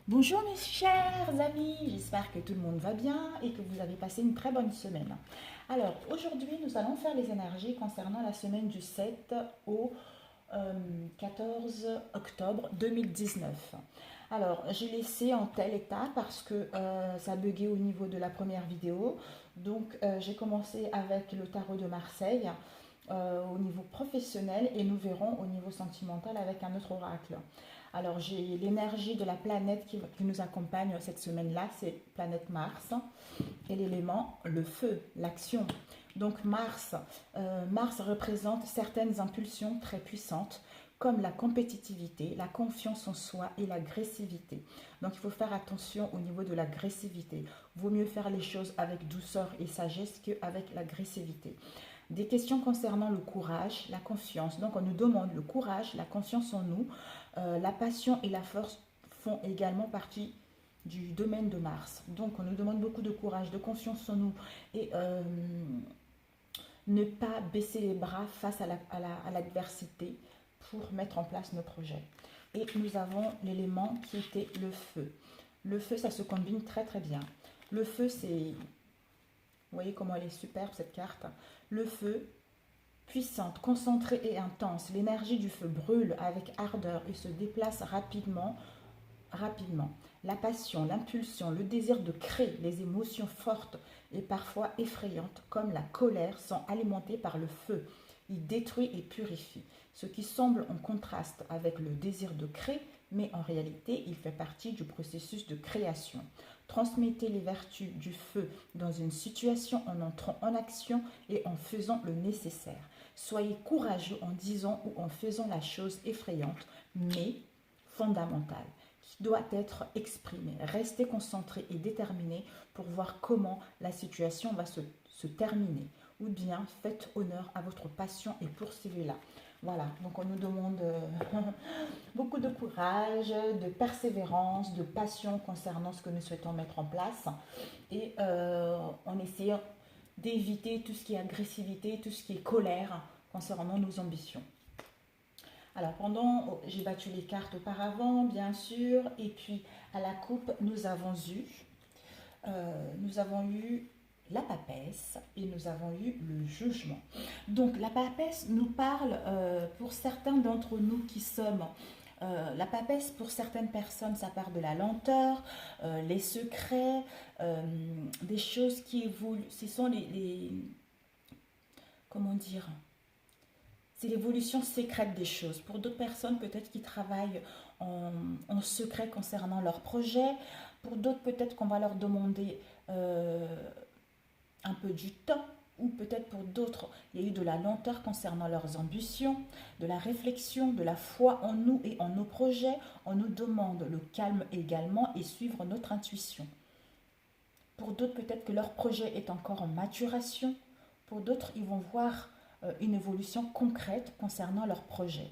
Bonjour mes chers amis, j'espère que tout le monde va bien et que vous avez passé une très bonne semaine. Alors aujourd'hui nous allons faire les énergies concernant la semaine du 7 au 14 octobre 2019. Alors j'ai laissé en tel état parce que ça a bugué au niveau de la première vidéo. Donc j'ai commencé avec le tarot de Marseille au niveau professionnel et nous verrons au niveau sentimental avec un autre oracle. Alors, j'ai l'énergie de la planète qui nous accompagne cette semaine-là, c'est planète Mars, et l'élément, le feu, l'action. Donc, Mars représente certaines impulsions très puissantes, comme la compétitivité, la confiance en soi et l'agressivité. Donc, il faut faire attention au niveau de l'agressivité. Vaut mieux faire les choses avec douceur et sagesse qu'avec l'agressivité. Des questions concernant le courage, la confiance. Donc, on nous demande le courage, la confiance en nous, la passion et la force font également partie du domaine de Mars. Donc, on nous demande beaucoup de courage, de confiance en nous et ne pas baisser les bras face à l'adversité pour mettre en place nos projets. Et nous avons l'élément qui était le feu. Le feu, ça se combine très très bien. Le feu, c'est... Vous voyez comment elle est superbe cette carte. Le feu, puissante, concentrée et intense, l'énergie du feu brûle avec ardeur et se déplace rapidement. La passion, l'impulsion, le désir de créer, les émotions fortes et parfois effrayantes comme la colère sont alimentées par le feu. Il détruit et purifie, ce qui semble en contraste avec le désir de créer, mais en réalité, il fait partie du processus de création. Transmettez les vertus du feu dans une situation en entrant en action et en faisant le nécessaire. Soyez courageux en disant ou en faisant la chose effrayante, mais fondamentale, qui doit être exprimée. Restez concentré et déterminé pour voir comment la situation va se terminer. Ou bien faites honneur à votre passion et poursuivez-la. Voilà, donc on nous demande beaucoup de courage, de persévérance, de passion concernant ce que nous souhaitons mettre en place. Et on essaie d'éviter tout ce qui est agressivité, tout ce qui est colère concernant nos ambitions. Alors, j'ai battu les cartes auparavant, bien sûr, et puis à la coupe, nous avons eu la papesse et nous avons eu le jugement. Donc, la papesse nous parle, pour certains d'entre nous qui sommes la papesse, pour certaines personnes, ça part de la lenteur, les secrets, des choses qui évoluent. Ce sont comment dire, c'est l'évolution secrète des choses. Pour d'autres personnes, peut-être qui travaillent en secret concernant leur projet. Pour d'autres, peut-être qu'on va leur demander un peu du temps. Ou peut-être pour d'autres, il y a eu de la lenteur concernant leurs ambitions, de la réflexion, de la foi en nous et en nos projets. On nous demande le calme également et suivre notre intuition. Pour d'autres, peut-être que leur projet est encore en maturation. Pour d'autres, ils vont voir une évolution concrète concernant leur projet.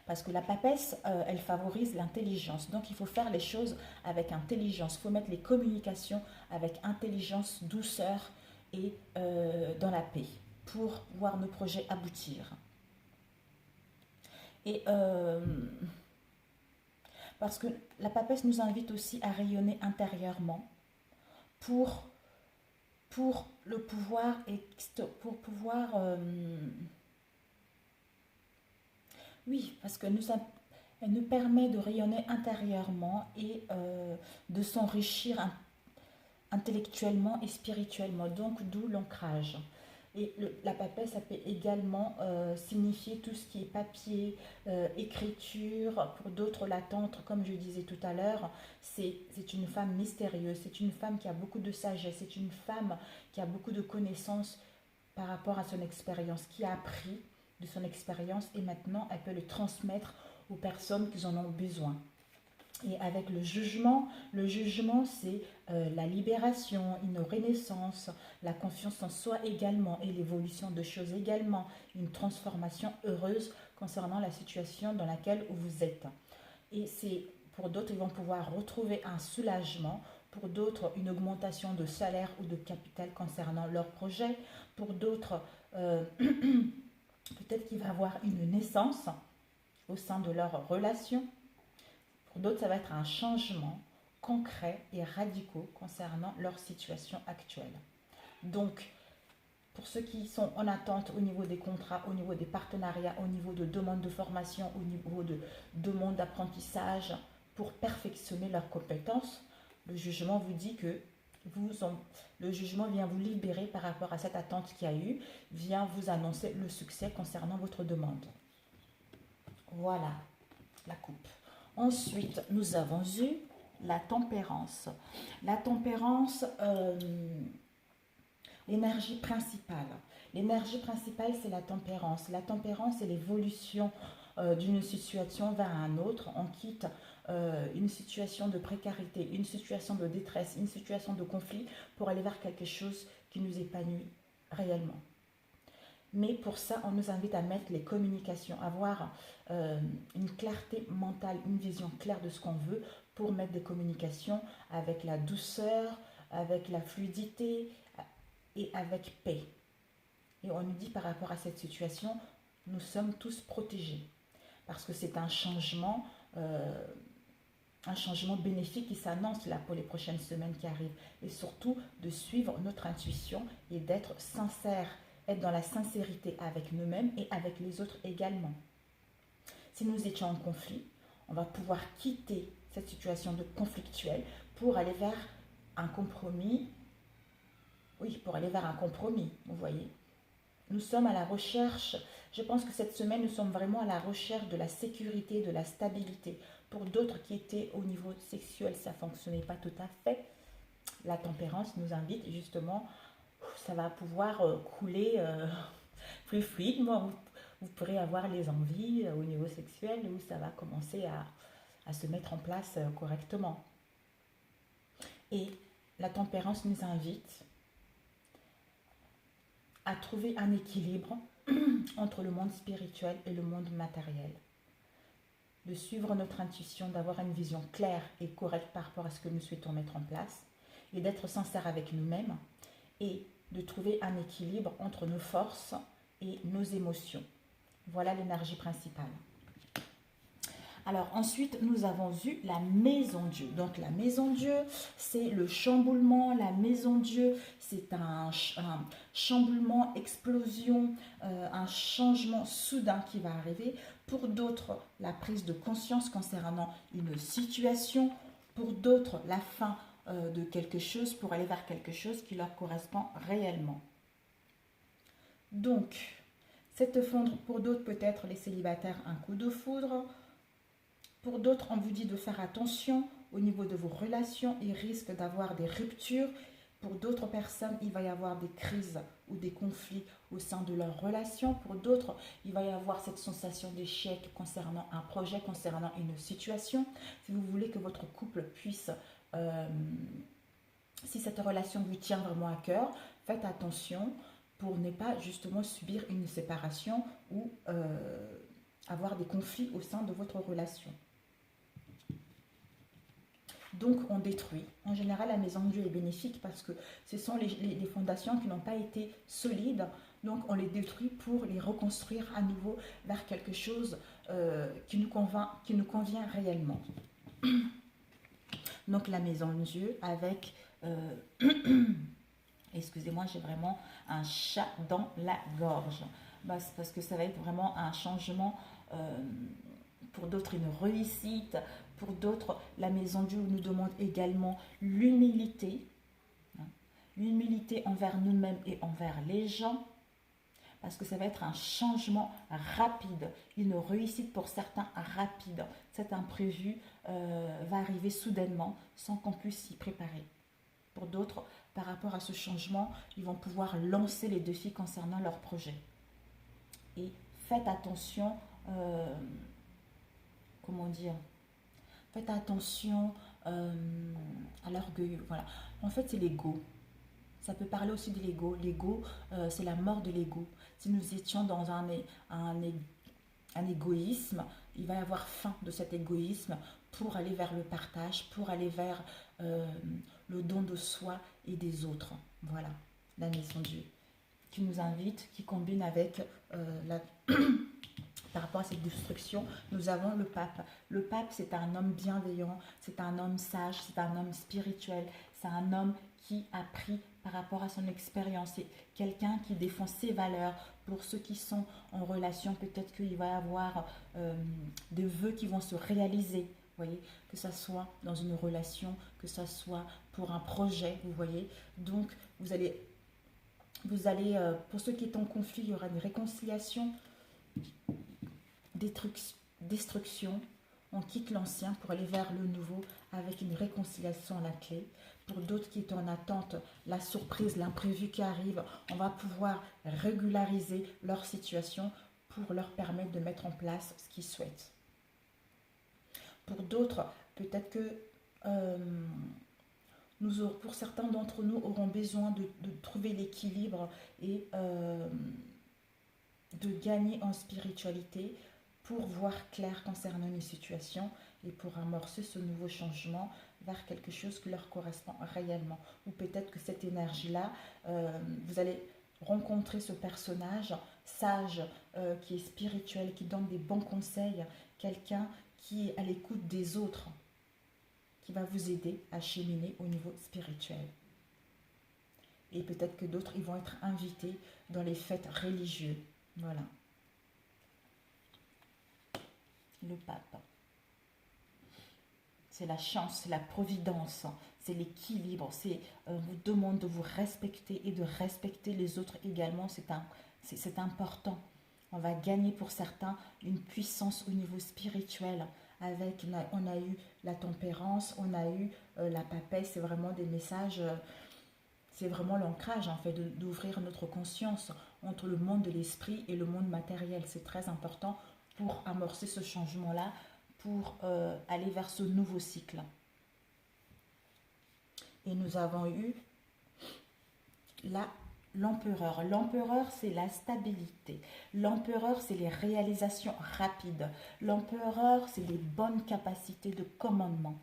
Parce que la papesse, elle favorise l'intelligence. Donc, il faut faire les choses avec intelligence. Il faut mettre les communications avec intelligence, douceur et dans la paix pour voir nos projets aboutir. Et parce que la papesse nous invite aussi à rayonner intérieurement pour, pour le pouvoir, pour pouvoir oui, parce que elle nous permet de rayonner intérieurement et de s'enrichir intellectuellement et spirituellement, donc d'où l'ancrage. Et la papesse, ça peut également signifier tout ce qui est papier, écriture, pour d'autres l'attente, comme je disais tout à l'heure, c'est une femme mystérieuse, c'est une femme qui a beaucoup de sagesse, c'est une femme qui a beaucoup de connaissances par rapport à son expérience, qui a appris de son expérience et maintenant elle peut le transmettre aux personnes qui en ont besoin. Et avec le jugement c'est la libération, une renaissance, la confiance en soi également et l'évolution de choses également, une transformation heureuse concernant la situation dans laquelle vous êtes. Et c'est pour d'autres, ils vont pouvoir retrouver un soulagement, pour d'autres, une augmentation de salaire ou de capital concernant leur projet, pour d'autres, peut-être qu'il va y avoir une naissance au sein de leur relation. Pour d'autres, ça va être un changement concret et radicaux concernant leur situation actuelle. Donc, pour ceux qui sont en attente au niveau des contrats, au niveau des partenariats, au niveau de demandes de formation, au niveau de demandes d'apprentissage pour perfectionner leurs compétences, le jugement vous dit que le jugement vient vous libérer par rapport à cette attente qu'il y a eu, vient vous annoncer le succès concernant votre demande. Voilà la coupe. Ensuite, nous avons eu la tempérance. La tempérance, l'énergie principale. L'énergie principale, c'est la tempérance. La tempérance, c'est l'évolution d'une situation vers un autre. On quitte une situation de précarité, une situation de détresse, une situation de conflit pour aller vers quelque chose qui nous épanouit réellement. Mais pour ça, on nous invite à mettre les communications, avoir une clarté mentale, une vision claire de ce qu'on veut pour mettre des communications avec la douceur, avec la fluidité et avec paix. Et on nous dit par rapport à cette situation, nous sommes tous protégés parce que c'est un changement bénéfique qui s'annonce là pour les prochaines semaines qui arrivent. Et surtout de suivre notre intuition et d'être sincère, être dans la sincérité avec nous-mêmes et avec les autres également. Si nous étions en conflit, on va pouvoir quitter cette situation de conflictuelle pour aller vers un compromis. Oui, pour aller vers un compromis, vous voyez. Nous sommes à la recherche, je pense que cette semaine, nous sommes vraiment à la recherche de la sécurité, de la stabilité. Pour d'autres qui étaient au niveau sexuel, ça ne fonctionnait pas tout à fait. La tempérance nous invite justement, ça va pouvoir couler plus fluide. Moi, vous pourrez avoir les envies au niveau sexuel où ça va commencer à se mettre en place correctement. Et la tempérance nous invite à trouver un équilibre entre le monde spirituel et le monde matériel. De suivre notre intuition, d'avoir une vision claire et correcte par rapport à ce que nous souhaitons mettre en place et d'être sincère avec nous-mêmes et de trouver un équilibre entre nos forces et nos émotions. Voilà l'énergie principale. Alors ensuite, nous avons eu la maison Dieu. Donc la maison Dieu, c'est le chamboulement. La maison Dieu, c'est un chamboulement, explosion, un changement soudain qui va arriver. Pour d'autres, la prise de conscience concernant une situation. Pour d'autres, la fin de quelque chose pour aller vers quelque chose qui leur correspond réellement. Donc, cette foudre, pour d'autres peut-être les célibataires, un coup de foudre. Pour d'autres, on vous dit de faire attention au niveau de vos relations. Il risque d'avoir des ruptures. Pour d'autres personnes, il va y avoir des crises ou des conflits au sein de leur relation. Pour d'autres, il va y avoir cette sensation d'échec concernant un projet, concernant une situation. Si vous voulez que votre couple puisse, si cette relation vous tient vraiment à cœur, faites attention pour ne pas justement subir une séparation ou avoir des conflits au sein de votre relation. Donc, on détruit. En général, la maison de Dieu est bénéfique parce que ce sont les fondations qui n'ont pas été solides. Donc, on les détruit pour les reconstruire à nouveau vers quelque chose qui nous convient réellement. Donc, la maison de Dieu avec... excusez-moi, j'ai vraiment un chat dans la gorge. Parce que ça va être vraiment un changement... pour d'autres, une réussite. Pour d'autres, la maison de Dieu nous demande également l'humilité. L'humilité envers nous-mêmes et envers les gens. Parce que ça va être un changement rapide. Une réussite pour certains rapide. Cet imprévu va arriver soudainement sans qu'on puisse s'y préparer. Pour d'autres, par rapport à ce changement, ils vont pouvoir lancer les défis concernant leur projet. Et faites attention... comment dire, faites attention à l'orgueil. Voilà. En fait, c'est l'ego. Ça peut parler aussi de l'ego. L'ego, c'est la mort de l'ego. Si nous étions dans un égoïsme, il va y avoir fin de cet égoïsme pour aller vers le partage, pour aller vers le don de soi et des autres. Voilà, la maison de Dieu qui nous invite, qui combine avec la par rapport à cette destruction, nous avons le pape. Le pape, c'est un homme bienveillant, c'est un homme sage, c'est un homme spirituel, c'est un homme qui a pris par rapport à son expérience. C'est quelqu'un qui défend ses valeurs. Pour ceux qui sont en relation, peut-être qu'il va y avoir des vœux qui vont se réaliser. Vous voyez, que ça soit dans une relation, que ça soit pour un projet, vous voyez. Donc, vous allez pour ceux qui sont en conflit, il y aura une réconciliation, destruction. On quitte l'ancien pour aller vers le nouveau avec une réconciliation à la clé. Pour d'autres qui sont en attente, la surprise, l'imprévu qui arrive, on va pouvoir régulariser leur situation pour leur permettre de mettre en place ce qu'ils souhaitent. Pour d'autres, peut-être que pour certains d'entre nous, auront besoin de trouver l'équilibre et de gagner en spiritualité pour voir clair concernant une situation et pour amorcer ce nouveau changement vers quelque chose qui leur correspond réellement. Ou peut-être que cette énergie-là, vous allez rencontrer ce personnage sage, qui est spirituel, qui donne des bons conseils, quelqu'un qui est à l'écoute des autres, qui va vous aider à cheminer au niveau spirituel. Et peut-être que d'autres, ils vont être invités dans les fêtes religieuses. Voilà. Le pape. C'est la chance, c'est la providence, c'est l'équilibre. On vous demande de vous respecter et de respecter les autres également. C'est important. On va gagner pour certains une puissance au niveau spirituel. On a eu la tempérance, on a eu la papesse. C'est vraiment des messages... c'est vraiment l'ancrage en fait, d'ouvrir notre conscience entre le monde de l'esprit et le monde matériel. C'est très important pour amorcer ce changement-là, pour aller vers ce nouveau cycle. Et nous avons eu l'empereur. L'empereur, c'est la stabilité. L'empereur, c'est les réalisations rapides. L'empereur, c'est les bonnes capacités de commandement.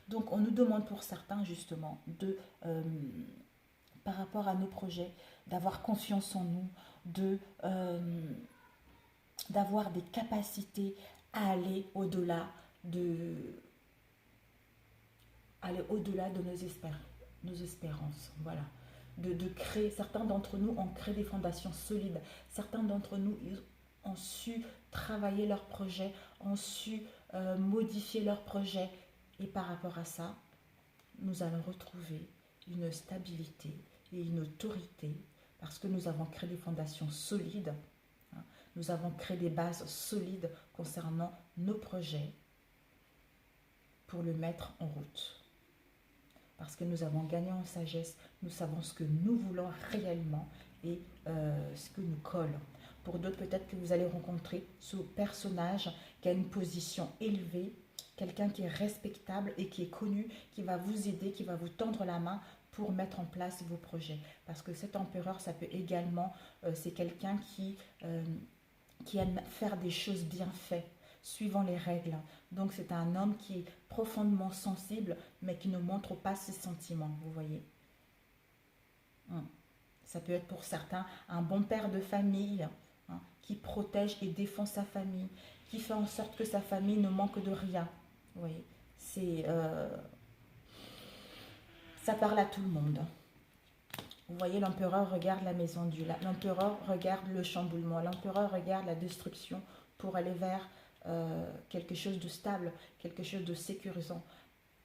Donc, on nous demande pour certains, justement, par rapport à nos projets, d'avoir confiance en nous, d'avoir des capacités à aller au-delà de nos espérances. Voilà. De créer, certains d'entre nous ont créé des fondations solides. Certains d'entre nous ont su travailler leurs projets, ont su modifier leurs projets. Et par rapport à ça, nous allons retrouver une stabilité et une autorité parce que nous avons créé des fondations solides. Nous avons créé des bases solides concernant nos projets pour le mettre en route. Parce que nous avons gagné en sagesse, nous savons ce que nous voulons réellement et ce que nous colle. Pour d'autres, peut-être que vous allez rencontrer ce personnage qui a une position élevée, quelqu'un qui est respectable et qui est connu, qui va vous aider, qui va vous tendre la main pour mettre en place vos projets. Parce que cet empereur, ça peut également, c'est quelqu'un qui aime faire des choses bien faites, suivant les règles. Donc c'est un homme qui est profondément sensible, mais qui ne montre pas ses sentiments, vous voyez. Ça peut être pour certains un bon père de famille, qui protège et défend sa famille, qui fait en sorte que sa famille ne manque de rien. Vous voyez, ça parle à tout le monde. Vous voyez, l'empereur regarde la maison du lac, l'empereur regarde le chamboulement, l'empereur regarde la destruction pour aller vers quelque chose de stable, quelque chose de sécurisant,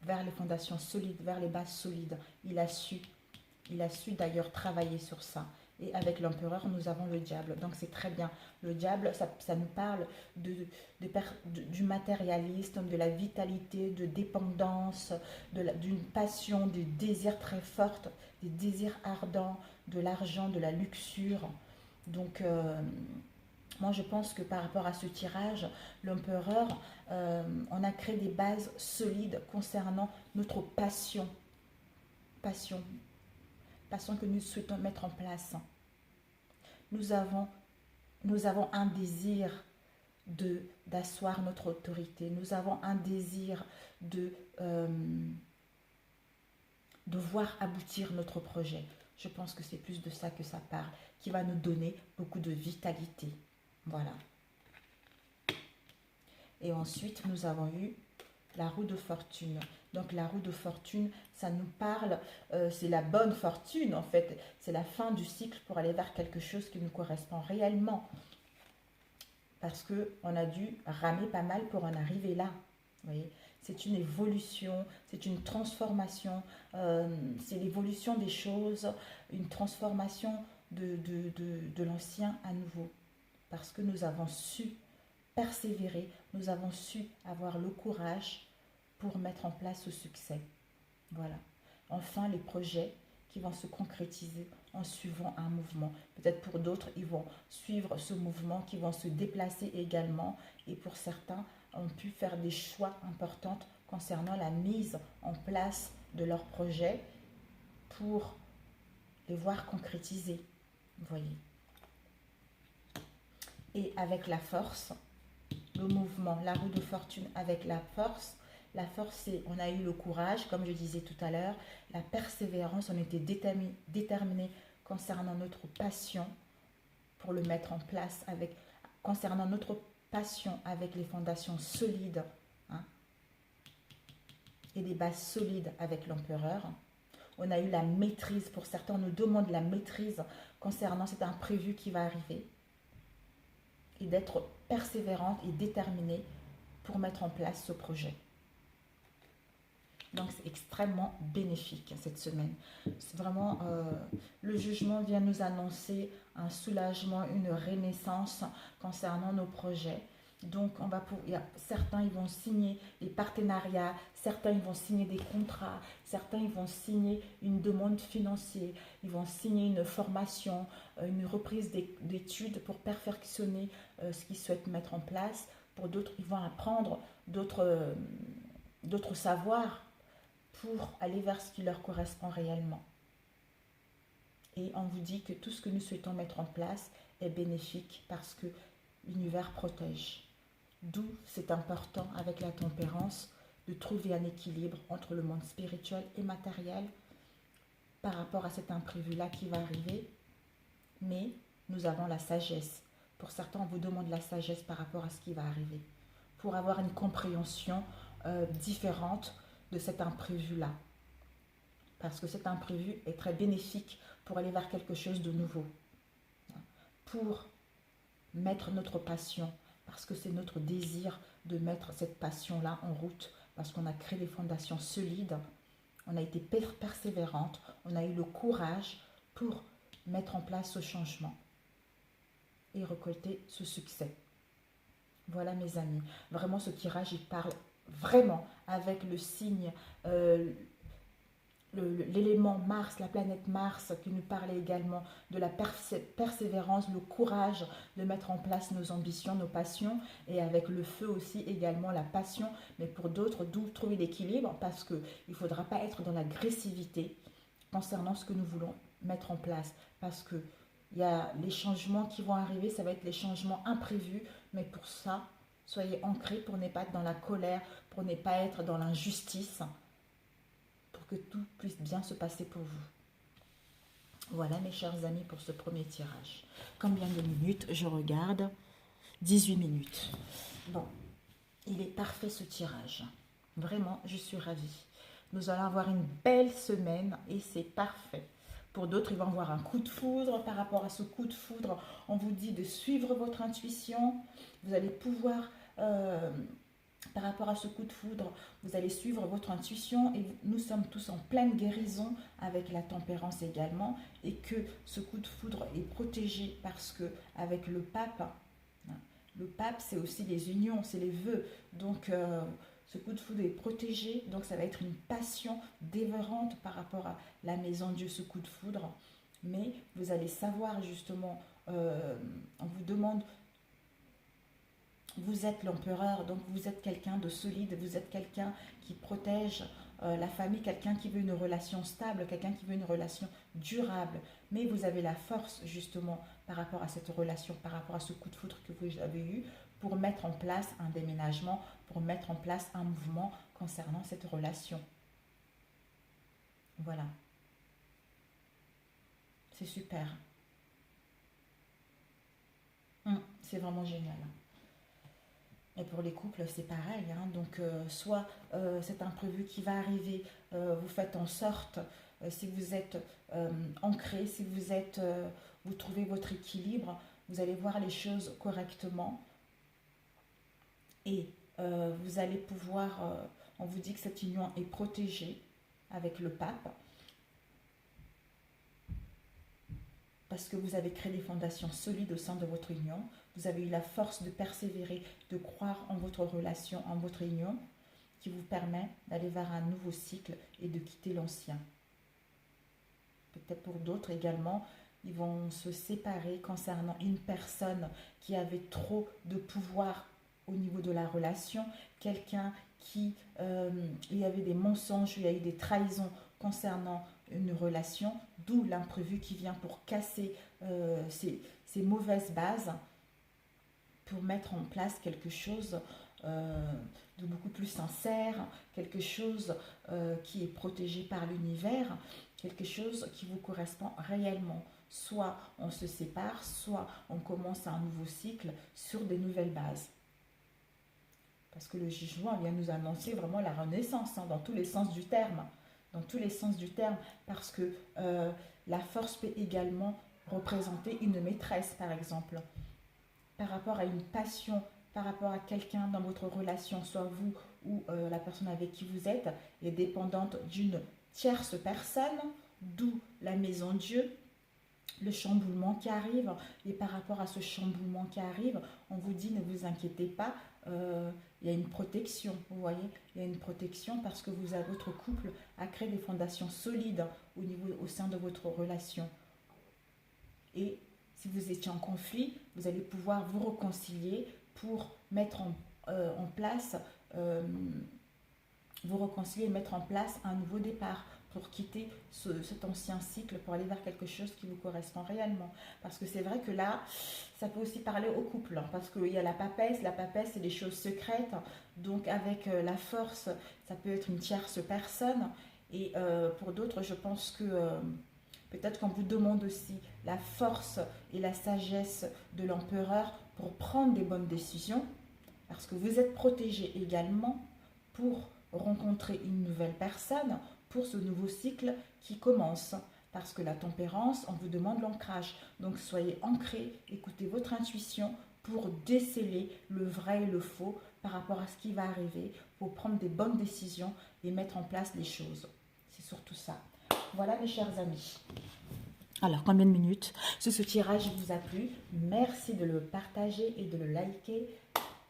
vers les fondations solides, vers les bases solides. Il a su d'ailleurs travailler sur ça. Et avec l'empereur, nous avons le diable. Donc c'est très bien. Le diable, ça nous parle du matérialisme, de la vitalité, de dépendance, d'une passion, du désir très forte, des désirs ardents, de l'argent, de la luxure. Donc moi je pense que par rapport à ce tirage, l'empereur, on a créé des bases solides concernant notre passion que nous souhaitons mettre en place. Nous avons un désir d'asseoir notre autorité. Nous avons un désir de voir aboutir notre projet. Je pense que c'est plus de ça que ça parle, qui va nous donner beaucoup de vitalité. Voilà. Et ensuite, nous avons eu la roue de fortune. Donc la roue de fortune, ça nous parle, c'est la bonne fortune en fait. C'est la fin du cycle pour aller vers quelque chose qui nous correspond réellement. Parce qu'on a dû ramer pas mal pour en arriver là. Vous voyez, c'est une évolution, c'est une transformation, c'est l'évolution des choses, une transformation de l'ancien à nouveau. Parce que nous avons su persévérer, nous avons su avoir le courage pour mettre en place ce succès. Voilà. Enfin, les projets qui vont se concrétiser en suivant un mouvement. Peut-être pour d'autres, ils vont suivre ce mouvement, qui vont se déplacer également. Et pour certains, ont pu faire des choix importants concernant la mise en place de leurs projets pour les voir concrétiser. Vous voyez. Et avec la force, le mouvement, la roue de fortune avec la force, c'est, on a eu le courage, comme je disais tout à l'heure, la persévérance, on était déterminé concernant notre passion pour le mettre en place, concernant notre passion avec les fondations solides, hein, et des bases solides avec l'empereur. On a eu la maîtrise, pour certains on nous demande la maîtrise concernant cet imprévu qui va arriver, et d'être persévérante et déterminée pour mettre en place ce projet. Donc c'est extrêmement bénéfique cette semaine. C'est vraiment, le jugement vient nous annoncer un soulagement, une renaissance concernant nos projets. Donc certains ils vont signer des partenariats, certains ils vont signer des contrats, certains ils vont signer une demande financière, ils vont signer une formation, une reprise d'études pour perfectionner ce qu'ils souhaitent mettre en place. Pour d'autres, ils vont apprendre d'autres savoirs pour aller vers ce qui leur correspond réellement. Et on vous dit que tout ce que nous souhaitons mettre en place est bénéfique parce que l'univers protège. D'où c'est important avec la tempérance de trouver un équilibre entre le monde spirituel et matériel par rapport à cet imprévu-là qui va arriver. Mais nous avons la sagesse. Pour certains, on vous demande la sagesse par rapport à ce qui va arriver. Pour avoir une compréhension différente de cet imprévu-là. Parce que cet imprévu est très bénéfique pour aller vers quelque chose de nouveau. Pour mettre notre passion, parce que c'est notre désir de mettre cette passion-là en route, parce qu'on a créé des fondations solides, on a été persévérante, on a eu le courage pour mettre en place ce changement et récolter ce succès. Voilà mes amis, vraiment ce tirage il parle vraiment avec le signe, l'élément Mars, la planète Mars qui nous parlait également de la persévérance, le courage de mettre en place nos ambitions, nos passions, et avec le feu aussi également la passion, mais pour d'autres, d'où trouver l'équilibre, parce qu'il ne faudra pas être dans l'agressivité concernant ce que nous voulons mettre en place, parce que il y a les changements qui vont arriver, ça va être les changements imprévus, mais pour ça, soyez ancrés pour ne pas être dans la colère, pour ne pas être dans l'injustice, pour que tout puisse bien se passer pour vous. Voilà mes chers amis pour ce premier tirage. Combien de minutes? Je regarde. 18 minutes. Bon, il est parfait ce tirage. Vraiment, je suis ravie. Nous allons avoir une belle semaine et c'est parfait. Pour d'autres, ils vont avoir un coup de foudre. Par rapport à ce coup de foudre, on vous dit de suivre votre intuition. Vous allez pouvoir, par rapport à ce coup de foudre, vous allez suivre votre intuition. Et nous sommes tous en pleine guérison avec la tempérance également. Et que ce coup de foudre est protégé parce que avec le pape, c'est aussi les unions, c'est les vœux. Donc, ce coup de foudre est protégé, donc ça va être une passion dévorante par rapport à la maison Dieu, ce coup de foudre. Mais vous allez savoir justement, on vous demande, vous êtes l'empereur, donc vous êtes quelqu'un de solide, vous êtes quelqu'un qui protège la famille, quelqu'un qui veut une relation stable, quelqu'un qui veut une relation durable. Mais vous avez la force justement par rapport à cette relation, par rapport à ce coup de foudre que vous avez eu, pour mettre en place un déménagement, pour mettre en place un mouvement concernant cette relation. Voilà. C'est super. C'est vraiment génial. Et pour les couples, c'est pareil, hein. Donc, soit cet imprévu qui va arriver, vous faites en sorte, si vous êtes ancré, si vous êtes, vous trouvez votre équilibre, vous allez voir les choses correctement et vous allez pouvoir, on vous dit que cette union est protégée avec le pape parce que vous avez créé des fondations solides au sein de votre union, vous avez eu la force de persévérer, de croire en votre relation, en votre union, qui vous permet d'aller vers un nouveau cycle et de quitter l'ancien. Peut-être pour d'autres également, ils vont se séparer concernant une personne qui avait trop de pouvoir au niveau de la relation, quelqu'un qui, il y avait des mensonges, il y a eu des trahisons concernant une relation, d'où l'imprévu qui vient pour casser ces mauvaises bases, pour mettre en place quelque chose de beaucoup plus sincère, quelque chose qui est protégé par l'univers, quelque chose qui vous correspond réellement. Soit on se sépare, soit on commence un nouveau cycle sur des nouvelles bases. Parce que le jugement vient nous annoncer vraiment la renaissance, hein, dans tous les sens du terme. Dans tous les sens du terme. Parce que la force peut également représenter une maîtresse, par exemple. Par rapport à une passion, par rapport à quelqu'un dans votre relation, soit vous ou la personne avec qui vous êtes, est dépendante d'une tierce personne, d'où la maison Dieu, le chamboulement qui arrive. Et par rapport à ce chamboulement qui arrive, on vous dit ne vous inquiétez pas, il y a une protection, vous voyez, il y a une protection parce que votre couple a créé des fondations solides au sein de votre relation. Et si vous étiez en conflit, vous allez pouvoir vous réconcilier pour mettre en place, vous réconcilier et mettre en place un nouveau départ pour quitter cet ancien cycle, pour aller vers quelque chose qui vous correspond réellement. Parce que c'est vrai que là, ça peut aussi parler au couple, hein, parce qu'il y a la papesse c'est des choses secrètes, donc avec la force, ça peut être une tierce personne, et pour d'autres, je pense que peut-être qu'on vous demande aussi la force et la sagesse de l'empereur pour prendre des bonnes décisions, parce que vous êtes protégé également pour rencontrer une nouvelle personne, pour ce nouveau cycle qui commence. Parce que la tempérance, on vous demande l'ancrage. Donc soyez ancrés, écoutez votre intuition pour déceler le vrai et le faux par rapport à ce qui va arriver, pour prendre des bonnes décisions et mettre en place les choses. C'est surtout ça. Voilà mes chers amis. Alors, combien de minutes? Si ce tirage vous a plu, merci de le partager et de le liker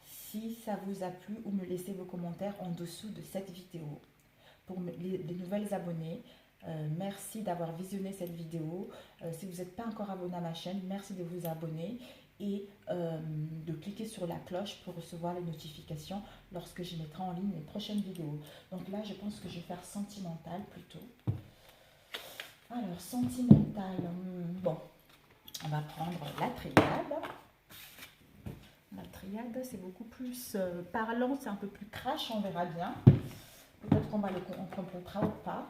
si ça vous a plu, ou me laisser vos commentaires en dessous de cette vidéo. Pour les nouvelles abonnés, merci d'avoir visionné cette vidéo. Si vous n'êtes pas encore abonné à ma chaîne, merci de vous abonner et de cliquer sur la cloche pour recevoir les notifications lorsque je mettrai en ligne les prochaines vidéos. Donc là, je pense que je vais faire sentimental plutôt. Alors, sentimental, bon, on va prendre la triade. La triade, c'est beaucoup plus parlant, c'est un peu plus crash, on verra bien. Peut-être qu'on on complétera ou pas.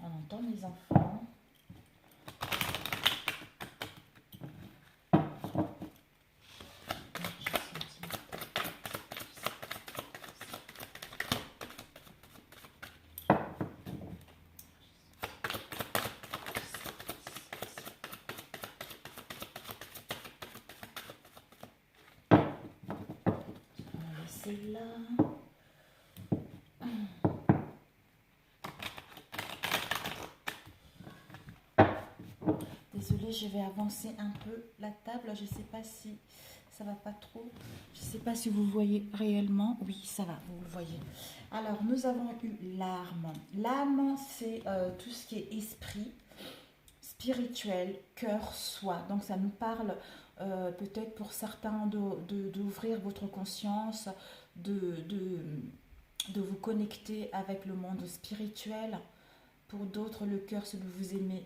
On entend les enfants. C'est là. Désolée, je vais avancer un peu la table. Je ne sais pas si Ça va pas trop. Je ne sais pas si vous voyez réellement. Oui, ça va, vous le voyez. Alors, nous avons eu l'âme. L'âme, c'est tout ce qui est esprit, spirituel, cœur, soi. Donc, ça nous parle peut-être pour certains d'ouvrir votre conscience, de vous connecter avec le monde spirituel. Pour d'autres, le cœur, c'est de vous aimer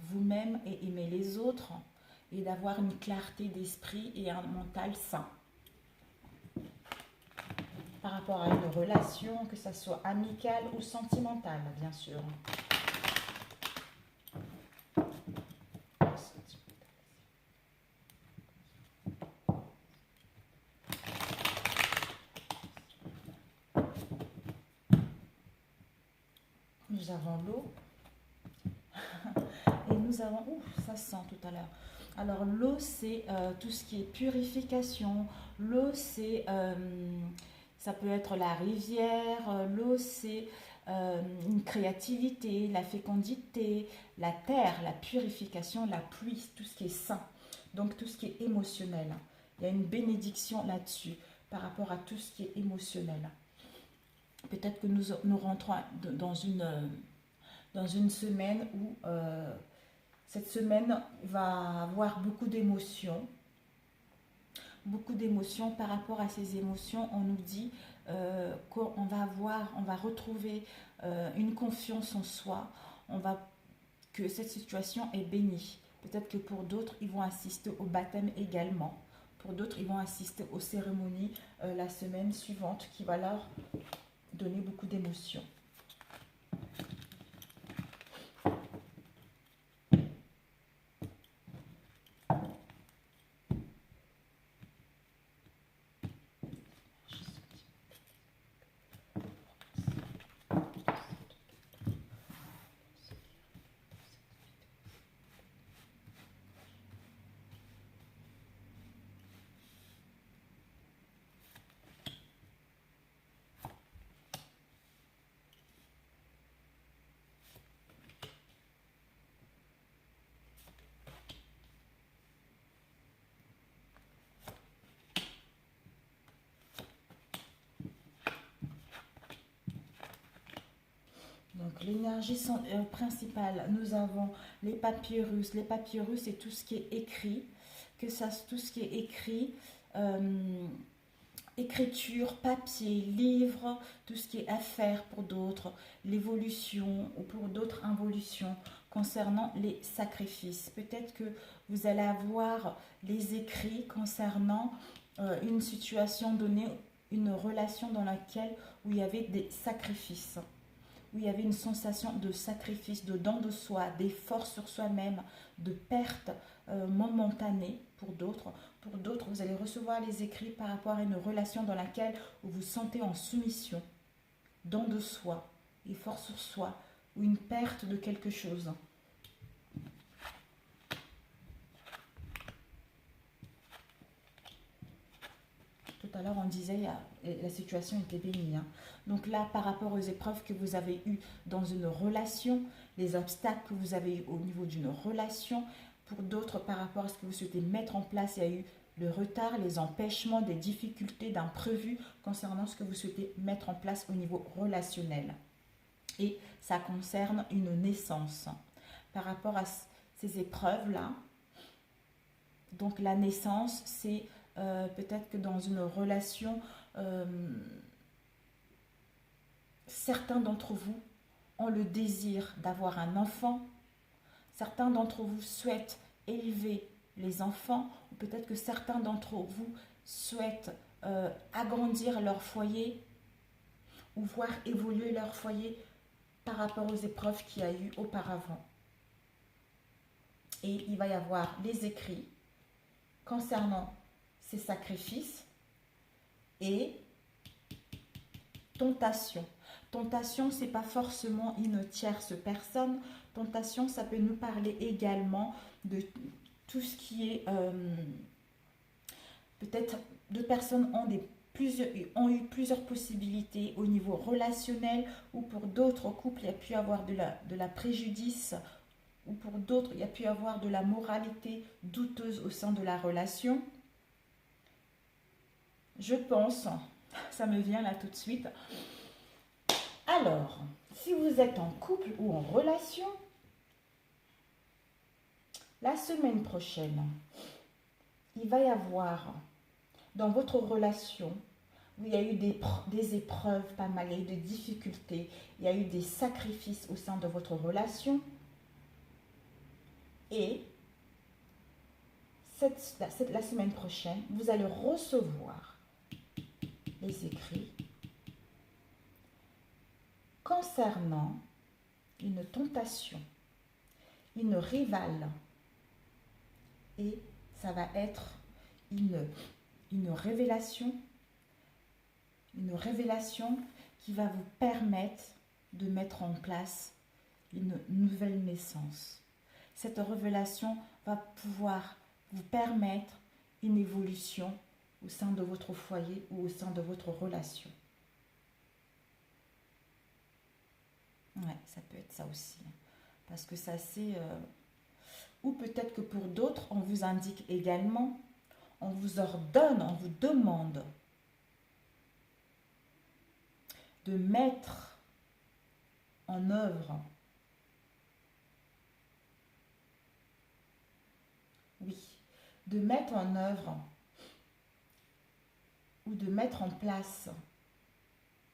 vous-même et aimer les autres et d'avoir une clarté d'esprit et un mental sain. Par rapport à une relation, que ça soit amicale ou sentimentale, bien sûr. Nous avons l'eau. Et nous avons... Ouh, ça sent tout à l'heure. Alors, l'eau, c'est tout ce qui est purification. L'eau, c'est... ça peut être la rivière. L'eau, c'est une créativité, la fécondité, la terre, la purification, la pluie, tout ce qui est sain. Donc, tout ce qui est émotionnel. Il y a une bénédiction là-dessus par rapport à tout ce qui est émotionnel. Peut-être que nous rentrons dans une semaine où cette semaine va avoir beaucoup d'émotions. Beaucoup d'émotions. Par rapport à ces émotions, on nous dit qu'on va retrouver une confiance en soi. Que cette situation est bénie. Peut-être que pour d'autres, ils vont assister au baptême également. Pour d'autres, ils vont assister aux cérémonies la semaine suivante qui va leur donner beaucoup d'émotions. Donc l'énergie principale, nous avons les papyrus. Les papyrus, c'est tout ce qui est écrit, tout ce qui est écrit, écriture, papier, livre, tout ce qui est affaires pour d'autres, l'évolution ou pour d'autres involutions concernant les sacrifices. Peut-être que vous allez avoir les écrits concernant une situation donnée, une relation dans laquelle où il y avait des sacrifices, où il y avait une sensation de sacrifice, de don de soi, d'effort sur soi-même, de perte momentanée pour d'autres. Pour d'autres, vous allez recevoir les écrits par rapport à une relation dans laquelle vous vous sentez en soumission, don de soi, effort sur soi, ou une perte de quelque chose. Tout à l'heure, on disait la situation était bénie. Donc là, par rapport aux épreuves que vous avez eues dans une relation, les obstacles que vous avez eu au niveau d'une relation, pour d'autres, par rapport à ce que vous souhaitez mettre en place, il y a eu le retard, les empêchements, des difficultés, d'imprévus concernant ce que vous souhaitez mettre en place au niveau relationnel. Et ça concerne une naissance. Par rapport à ces épreuves-là, donc la naissance, c'est peut-être que dans une relation, certains d'entre vous ont le désir d'avoir un enfant. Certains d'entre vous souhaitent élever les enfants. Ou peut-être que certains d'entre vous souhaitent agrandir leur foyer ou voir évoluer leur foyer par rapport aux épreuves qu'il y a eu auparavant. Et il va y avoir les écrits concernant ces sacrifices et tentation. Tentation, ce n'est pas forcément une tierce personne. Tentation, ça peut nous parler également de tout ce qui est... peut-être deux personnes ont eu plusieurs possibilités au niveau relationnel, ou pour d'autres couples, il y a pu avoir de la préjudice, ou pour d'autres, il y a pu avoir de la moralité douteuse au sein de la relation. je pense, ça me vient là tout de suite. Alors, si vous êtes en couple ou en relation, la semaine prochaine, il va y avoir dans votre relation, où il y a eu des épreuves, pas mal, il y a eu des difficultés, il y a eu des sacrifices au sein de votre relation. Et la semaine prochaine, vous allez recevoir les écrits concernant une tentation, une rivale. Et ça va être une révélation qui va vous permettre de mettre en place une nouvelle naissance. Cette révélation va pouvoir vous permettre une évolution au sein de votre foyer ou au sein de votre relation. Ouais, ça peut être ça aussi. Parce que ça c'est... ou peut-être que pour d'autres, on vous indique également, on vous ordonne, on vous demande de mettre en œuvre, oui, de mettre en œuvre ou de mettre en place,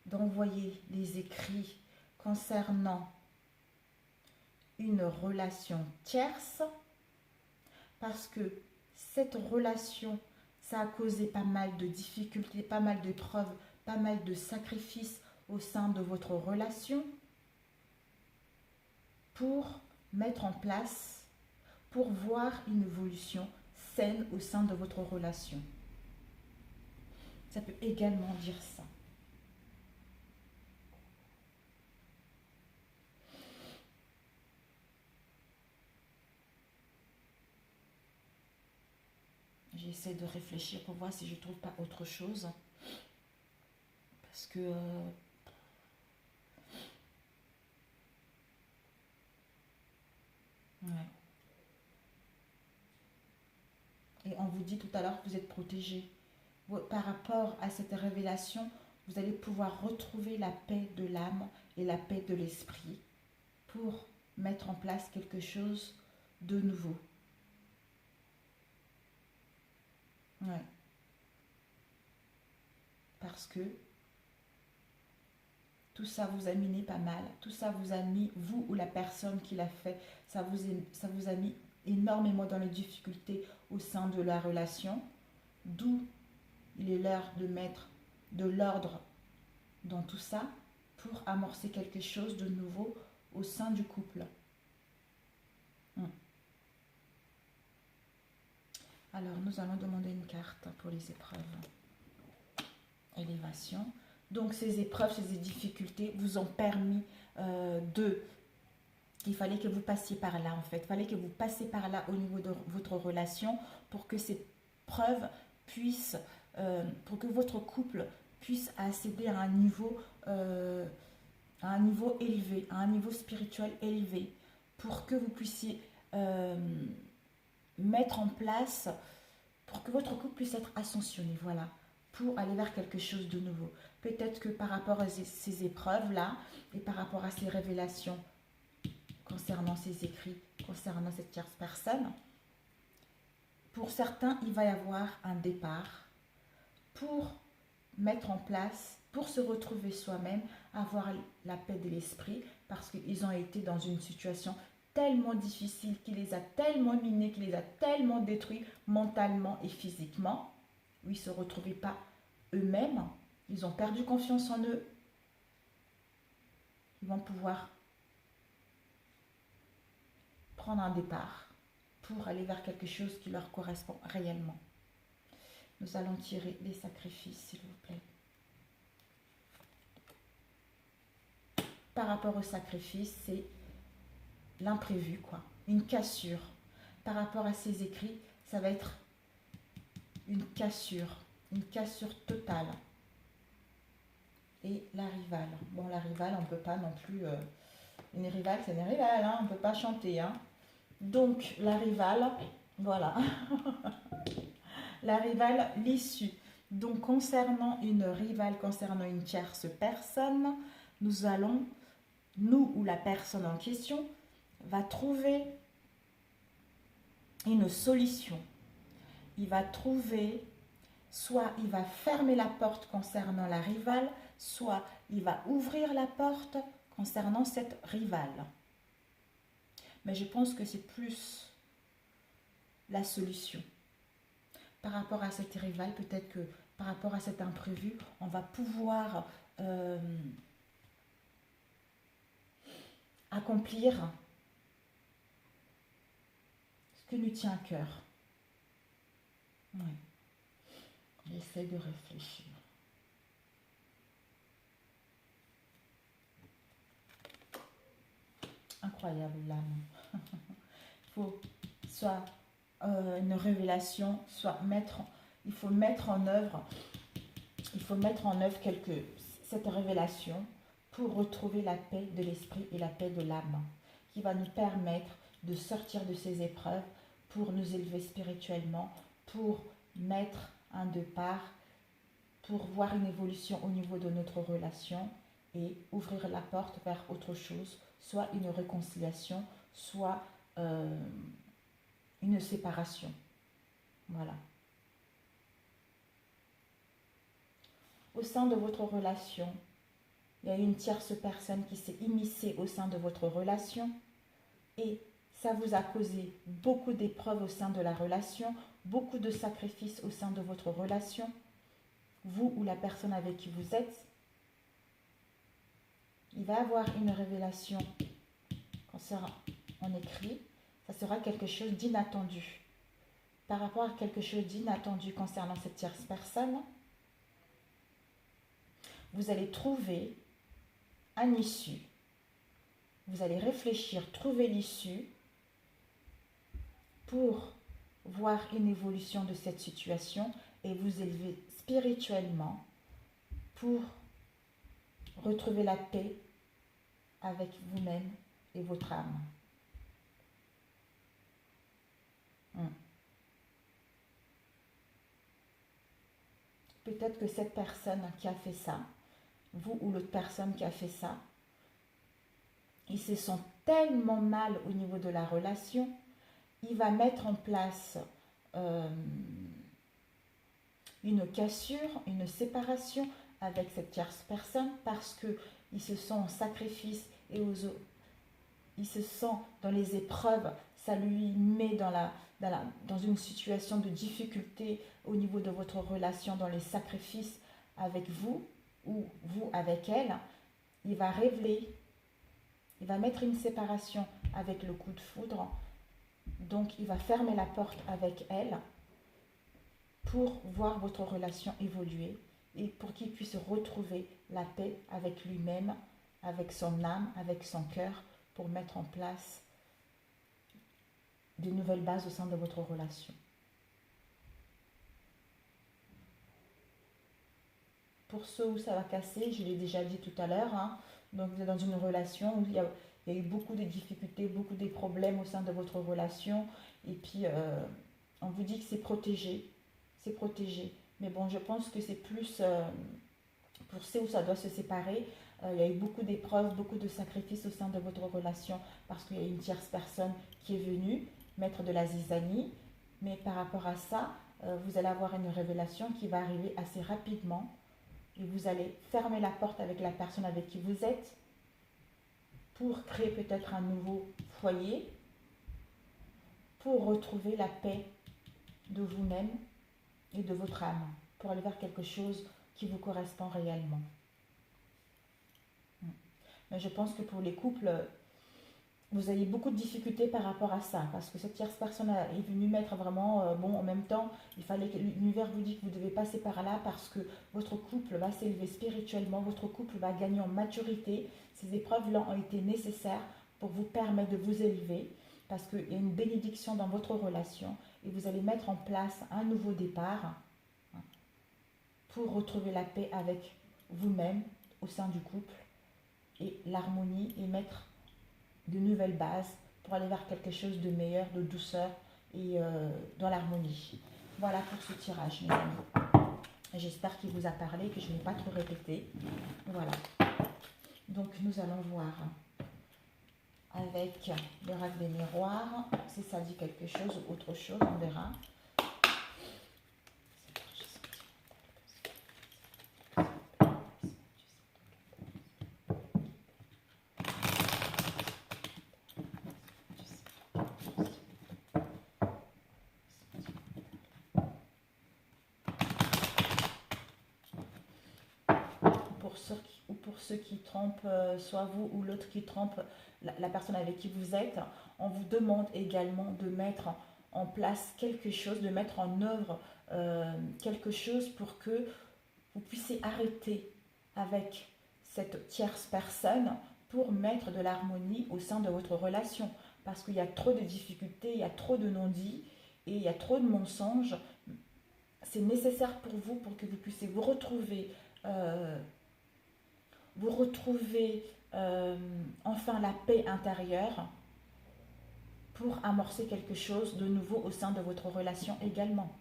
d'envoyer les écrits concernant une relation tierce, parce que cette relation, ça a causé pas mal de difficultés, pas mal d'épreuves, pas mal de sacrifices au sein de votre relation, pour mettre en place, pour voir une évolution saine au sein de votre relation. Ça peut également dire ça. J'essaie de réfléchir pour voir si je ne trouve pas autre chose. Parce que... ouais. Et on vous dit tout à l'heure que vous êtes protégé. Par rapport à cette révélation, vous allez pouvoir retrouver la paix de l'âme et la paix de l'esprit pour mettre en place quelque chose de nouveau. Ouais. Parce que tout ça vous a miné pas mal. Tout ça vous a mis, vous ou la personne qui l'a fait, ça vous a mis énormément dans les difficultés au sein de la relation. D'où il est l'heure de mettre de l'ordre dans tout ça pour amorcer quelque chose de nouveau au sein du couple. Alors, nous allons demander une carte pour les épreuves. Élévation. Donc, ces épreuves, ces difficultés vous ont permis il fallait que vous passiez par là, en fait. Il fallait que vous passiez par là au niveau de votre relation pour que ces preuves puissent, pour que votre couple puisse accéder à un niveau élevé, à un niveau spirituel élevé, pour que vous puissiez mettre en place, pour que votre couple puisse être ascensionné, voilà, pour aller vers quelque chose de nouveau. Peut-être que par rapport à ces épreuves-là et par rapport à ces révélations concernant ces écrits, concernant cette tierce personne, pour certains, il va y avoir un départ pour mettre en place, pour se retrouver soi-même, avoir la paix de l'esprit, parce qu'ils ont été dans une situation tellement difficile, qui les a tellement minés, qui les a tellement détruits mentalement et physiquement, où ils ne se retrouvaient pas eux-mêmes, ils ont perdu confiance en eux. Ils vont pouvoir prendre un départ pour aller vers quelque chose qui leur correspond réellement. Nous allons tirer les sacrifices, s'il vous plaît. Par rapport au sacrifice, c'est l'imprévu, quoi. Une cassure. Par rapport à ces écrits, ça va être une cassure totale. Et la rivale. Bon, la rivale, on ne peut pas non plus... une rivale, c'est une rivale, hein, on ne peut pas chanter. Hein. Donc, la rivale, voilà. La rivale, l'issue. Donc, concernant une rivale, concernant une tierce personne, nous allons, nous ou la personne en question, va trouver une solution. Il va trouver, soit il va fermer la porte concernant la rivale, soit il va ouvrir la porte concernant cette rivale. Mais je pense que c'est plus la solution. Par rapport à cette rivale, peut-être que par rapport à cet imprévu, on va pouvoir accomplir ce qui nous tient à cœur. Oui. J'essaie de réfléchir. Incroyable l'âme. Il faut soit une révélation, soit il faut mettre en œuvre cette révélation pour retrouver la paix de l'esprit et la paix de l'âme, qui va nous permettre de sortir de ces épreuves pour nous élever spirituellement, pour mettre un de part, pour voir une évolution au niveau de notre relation et ouvrir la porte vers autre chose, soit une réconciliation, soit une séparation. Voilà. Au sein de votre relation, il y a une tierce personne qui s'est immiscée au sein de votre relation et ça vous a causé beaucoup d'épreuves au sein de la relation, beaucoup de sacrifices au sein de votre relation, vous ou la personne avec qui vous êtes. Il va y avoir une révélation quand ça sera en écrit, ça sera quelque chose d'inattendu. Par rapport à quelque chose d'inattendu concernant cette tierce personne, vous allez trouver un issue. Vous allez réfléchir, trouver l'issue pour voir une évolution de cette situation et vous élever spirituellement pour retrouver la paix avec vous-même et votre âme. Peut-être que cette personne qui a fait ça, vous ou l'autre personne qui a fait ça, il se sent tellement mal au niveau de la relation, il va mettre en place une cassure, une séparation avec cette tierce personne parce qu'il se sent en sacrifice et il se sent dans les épreuves, ça lui met dans une situation de difficulté au niveau de votre relation, dans les sacrifices avec vous ou vous avec elle. Il va révéler, il va mettre une séparation avec le coup de foudre, donc il va fermer la porte avec elle pour voir votre relation évoluer et pour qu'il puisse retrouver la paix avec lui-même, avec son âme, avec son cœur, pour mettre en place de nouvelles bases au sein de votre relation. Pour ceux où ça va casser, je l'ai déjà dit tout à l'heure, donc vous êtes dans une relation où il y a eu beaucoup de difficultés, beaucoup de problèmes au sein de votre relation, et puis on vous dit que c'est protégé, mais bon, je pense que c'est plus pour ceux où ça doit se séparer. Il y a eu beaucoup d'épreuves, beaucoup de sacrifices au sein de votre relation parce qu'il y a une tierce personne qui est venue mettre de la zizanie, mais par rapport à ça, vous allez avoir une révélation qui va arriver assez rapidement et vous allez fermer la porte avec la personne avec qui vous êtes pour créer peut-être un nouveau foyer, pour retrouver la paix de vous-même et de votre âme, pour aller vers quelque chose qui vous correspond réellement. Mais je pense que pour les couples, vous avez beaucoup de difficultés par rapport à ça, parce que cette tierce personne est venue mettre vraiment, en même temps, il fallait que l'univers vous dise que vous devez passer par là, parce que votre couple va s'élever spirituellement, votre couple va gagner en maturité. Ces épreuves-là ont été nécessaires pour vous permettre de vous élever, parce qu'il y a une bénédiction dans votre relation, et vous allez mettre en place un nouveau départ pour retrouver la paix avec vous-même au sein du couple, et l'harmonie, et mettre de nouvelles bases pour aller vers quelque chose de meilleur, de douceur et dans l'harmonie. Voilà pour ce tirage, mes amis. J'espère qu'il vous a parlé, que je n'ai pas trop répété. Voilà. Donc, nous allons voir avec le rack des miroirs, si ça dit quelque chose ou autre chose, on verra. Pour ceux qui trompent, soit vous ou l'autre qui trompe la personne avec qui vous êtes, on vous demande également de mettre en place quelque chose, de mettre en œuvre quelque chose pour que vous puissiez arrêter avec cette tierce personne pour mettre de l'harmonie au sein de votre relation. Parce qu'il y a trop de difficultés, il y a trop de non-dits et il y a trop de mensonges. C'est nécessaire pour vous pour que vous puissiez vous retrouver enfin la paix intérieure pour amorcer quelque chose de nouveau au sein de votre relation également.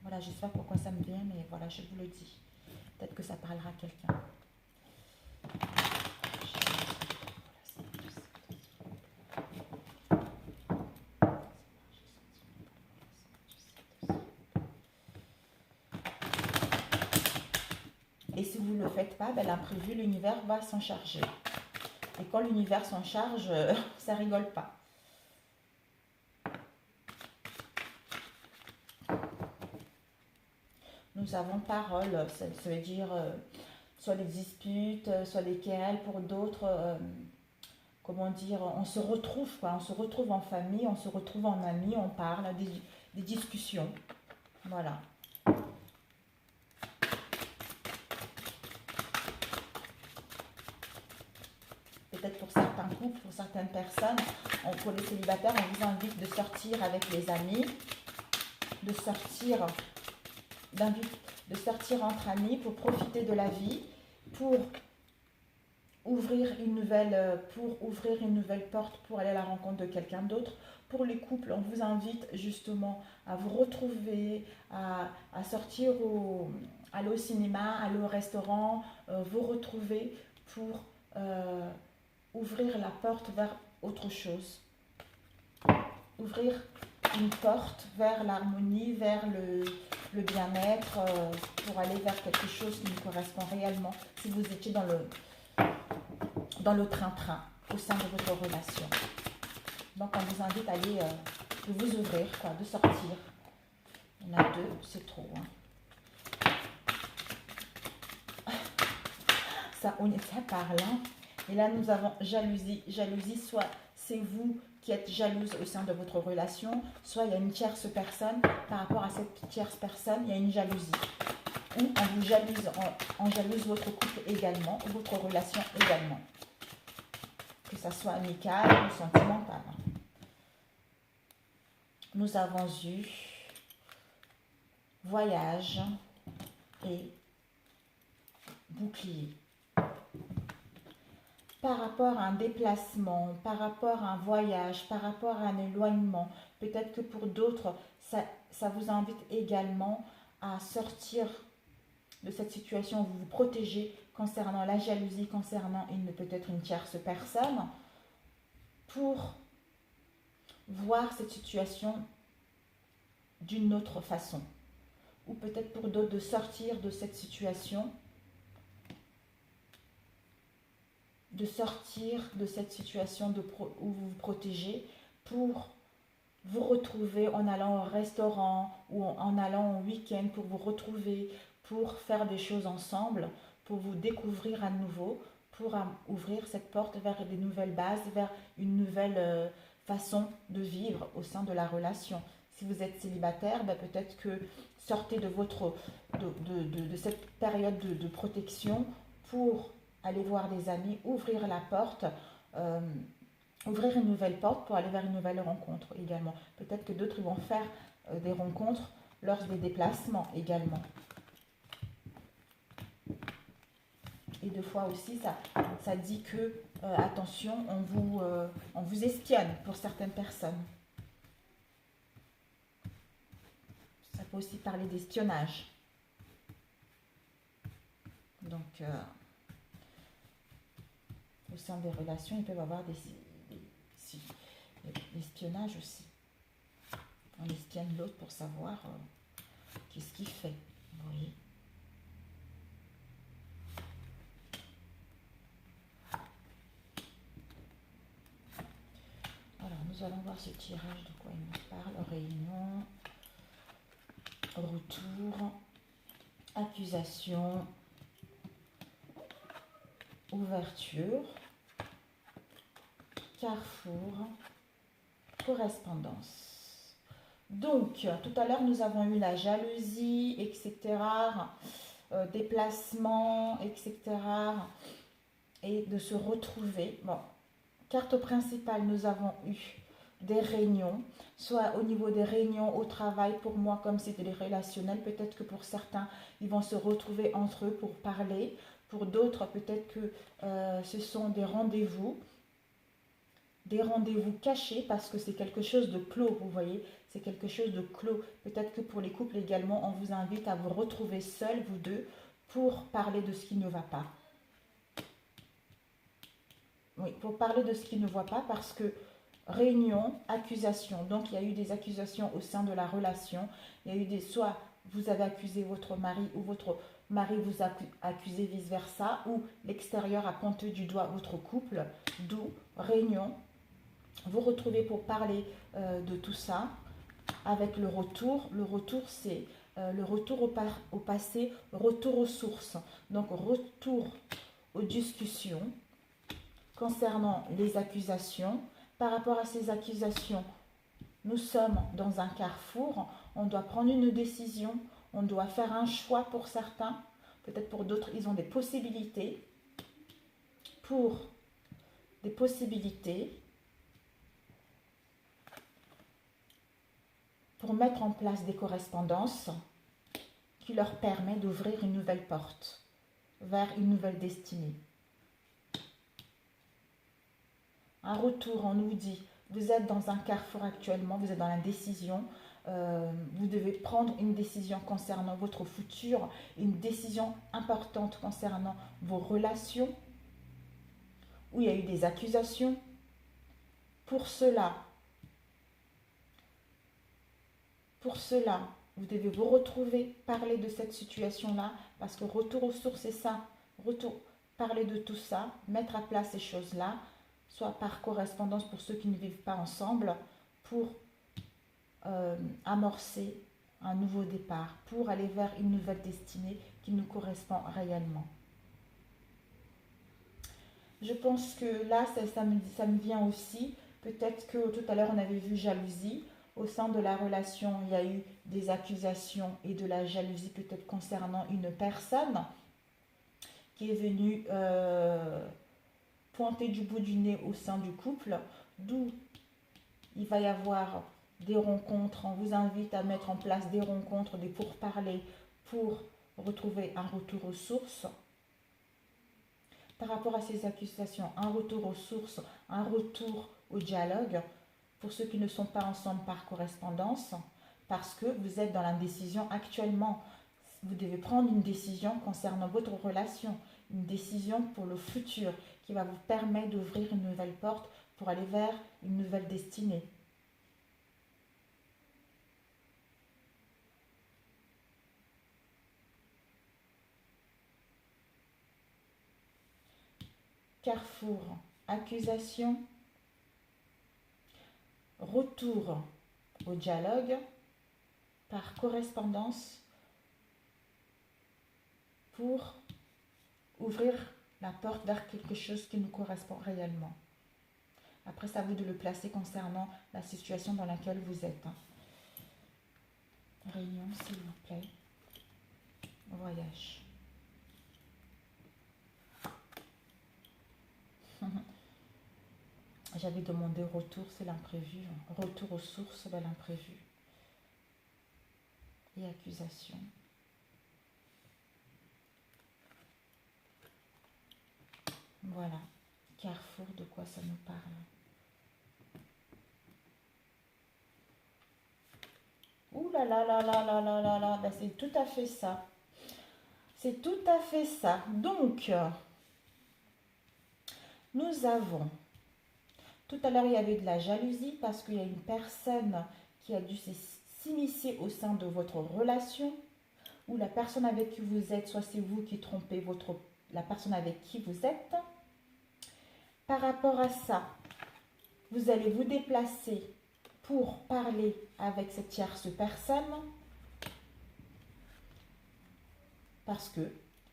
Voilà, je ne sais pas pourquoi ça me vient, mais voilà, je vous le dis. Peut-être que ça parlera à quelqu'un. Et si vous ne le faites pas, ben, l'imprévu, l'univers va s'en charger. Et quand l'univers s'en charge, ça rigole pas. Nous avons parole, ça veut dire soit des disputes, soit des querelles pour d'autres. Comment dire, on se retrouve, quoi. On se retrouve en famille, on se retrouve en amis, on parle, des discussions. Voilà. Peut-être pour certains couples, pour certaines personnes, pour les célibataires, on vous invite de sortir avec les amis, de sortir entre amis pour profiter de la vie, pour ouvrir une nouvelle porte pour aller à la rencontre de quelqu'un d'autre. Pour les couples, on vous invite justement à vous retrouver, à sortir, aller au cinéma, aller au restaurant, vous retrouver pour ouvrir la porte vers autre chose. Ouvrir une porte vers l'harmonie, vers le bien-être, pour aller vers quelque chose qui nous correspond réellement. Si vous étiez dans le train-train au sein de votre relation. Donc on vous invite à aller, de vous ouvrir, quoi, de sortir. Il y en a deux, c'est trop. Ça parle. Hein. Et là, nous avons jalousie. Jalousie, soit c'est vous qui êtes jalouse au sein de votre relation, soit il y a une tierce personne. Par rapport à cette tierce personne, il y a une jalousie. Ou on vous jalouse, on jalouse votre couple également, ou votre relation également. Que ça soit amical ou sentimental. Nous avons eu voyage et bouclier. Par rapport à un déplacement, par rapport à un voyage, par rapport à un éloignement, peut-être que pour d'autres, ça vous invite également à sortir de cette situation où vous vous protégez concernant la jalousie, concernant peut-être une tierce personne, pour voir cette situation d'une autre façon. Ou peut-être pour d'autres de sortir de cette situation, où vous vous protégez, pour vous retrouver en allant au restaurant ou en allant au week-end, pour vous retrouver, pour faire des choses ensemble, pour vous découvrir à nouveau, pour ouvrir cette porte vers des nouvelles bases, vers une nouvelle façon de vivre au sein de la relation. Si vous êtes célibataire, ben peut-être que sortez de cette période de protection pour aller voir des amis, ouvrir la porte, ouvrir une nouvelle porte pour aller vers une nouvelle rencontre également. Peut-être que d'autres vont faire des rencontres lors des déplacements également. Et deux fois aussi, ça dit que, attention, on vous espionne pour certaines personnes. Ça peut aussi parler d'espionnage. au sein des relations, ils peuvent avoir l'espionnage aussi. On espionne l'autre pour savoir qu'est-ce qu'il fait. Vous voyez. Alors, nous allons voir ce tirage, de quoi il nous parle. Réunion, retour, accusation, ouverture, carrefour, correspondance. Donc, tout à l'heure, nous avons eu la jalousie, etc., déplacement, etc., et de se retrouver. Bon, carte principale, nous avons eu des réunions, soit au niveau des réunions au travail, pour moi, comme c'était des relationnels, peut-être que pour certains, ils vont se retrouver entre eux pour parler. Pour d'autres, peut-être que ce sont des rendez-vous cachés, parce que c'est quelque chose de clos, vous voyez, c'est quelque chose de clos. Peut-être que pour les couples également, on vous invite à vous retrouver seuls, vous deux, pour parler de ce qui ne va pas. Oui, pour parler de ce qui ne va pas, parce que réunion, accusation. Donc, il y a eu des accusations au sein de la relation. Il y a eu soit vous avez accusé votre mari ou votre mari vous a accusé vice-versa, ou l'extérieur a pointé du doigt votre couple. D'où réunion. Vous retrouvez pour parler de tout ça avec le retour. Le retour, c'est le retour au passé, retour aux sources. Donc, retour aux discussions concernant les accusations. Par rapport à ces accusations, nous sommes dans un carrefour. On doit prendre une décision. On doit faire un choix pour certains. Peut-être pour d'autres, ils ont des possibilités. Pour des possibilités. Pour mettre en place des correspondances qui leur permettent d'ouvrir une nouvelle porte vers une nouvelle destinée. Un retour, on nous dit, vous êtes dans un carrefour actuellement, vous êtes dans la décision, vous devez prendre une décision concernant votre futur, une décision importante concernant vos relations, où il y a eu des accusations. Pour cela, vous devez vous retrouver, parler de cette situation-là, parce que retour aux sources, c'est ça. Parler de tout ça, mettre à place ces choses-là, soit par correspondance pour ceux qui ne vivent pas ensemble, pour amorcer un nouveau départ, pour aller vers une nouvelle destinée qui nous correspond réellement. Je pense que là, ça me vient aussi. Peut-être que tout à l'heure, on avait vu jalousie. Au sein de la relation, il y a eu des accusations et de la jalousie peut-être concernant une personne qui est venue pointer du bout du nez au sein du couple, d'où il va y avoir des rencontres. On vous invite à mettre en place des rencontres, des pourparlers pour retrouver un retour aux sources. Par rapport à ces accusations, un retour aux sources, un retour au dialogue, pour ceux qui ne sont pas ensemble par correspondance, parce que vous êtes dans l'indécision actuellement. Vous devez prendre une décision concernant votre relation, une décision pour le futur qui va vous permettre d'ouvrir une nouvelle porte pour aller vers une nouvelle destinée. Carrefour, accusation, retour au dialogue par correspondance pour ouvrir la porte vers quelque chose qui nous correspond réellement. Après, c'est à vous de le placer concernant la situation dans laquelle vous êtes. Réunion, s'il vous plaît. Voyage. J'avais demandé retour, c'est l'imprévu. Retour aux sources, c'est l'imprévu. Et accusation. Voilà. Carrefour, de quoi ça nous parle? Ouh là là là là là là là là, ben, c'est tout à fait ça. C'est tout à fait ça. Donc, nous avons, tout à l'heure, il y avait de la jalousie parce qu'il y a une personne qui a dû s'immiscer au sein de votre relation, ou la personne avec qui vous êtes, soit c'est vous qui trompez la personne avec qui vous êtes. Par rapport à ça, vous allez vous déplacer pour parler avec cette tierce personne, parce que